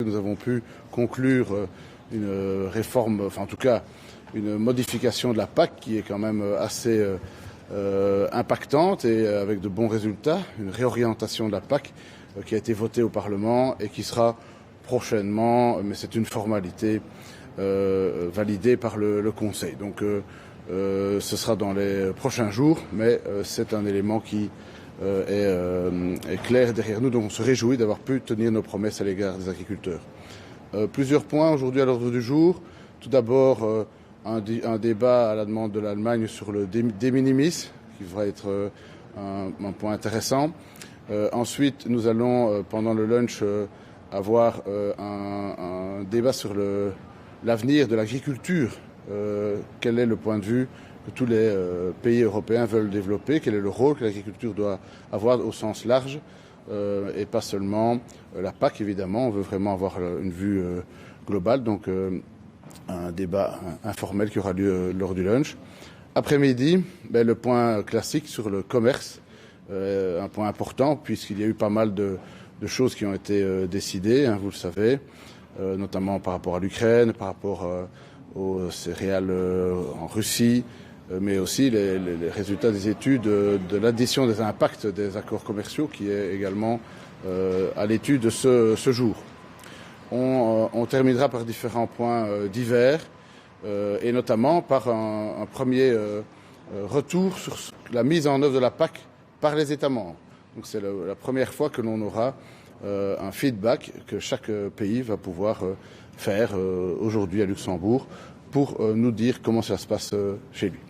nous avons pu conclure une réforme, enfin en tout cas une modification de la PAC qui est quand même assez impactante et avec de bons résultats, une réorientation de la PAC qui a été votée au Parlement et qui sera prochainement, mais c'est une formalité, validée par le Conseil. Donc ce sera dans les prochains jours, mais c'est un élément qui est clair derrière nous, donc on se réjouit d'avoir pu tenir nos promesses à l'égard des agriculteurs. Plusieurs points aujourd'hui à l'ordre du jour. Tout d'abord, un débat à la demande de l'Allemagne sur le de minimis, qui devrait être un point intéressant. Ensuite, nous allons, pendant le lunch, avoir un débat sur l'avenir de l'agriculture. Quel est le point de vue que tous les pays européens veulent développer? Quel est le rôle que l'agriculture doit avoir au sens large et pas seulement la PAC, évidemment. On veut vraiment avoir une vue globale, donc un débat informel qui aura lieu lors du lunch. Après-midi, le point classique sur le commerce, un point important puisqu'il y a eu pas mal de choses qui ont été décidées, vous le savez, notamment par rapport à l'Ukraine, par rapport aux céréales en Russie, mais aussi les résultats des études de l'addition des impacts des accords commerciaux qui est également à l'étude de ce jour. On terminera par différents points divers et notamment par un premier retour sur la mise en œuvre de la PAC par les États membres. Donc c'est la première fois que l'on aura un feedback que chaque pays va pouvoir faire aujourd'hui à Luxembourg pour nous dire comment ça se passe chez lui.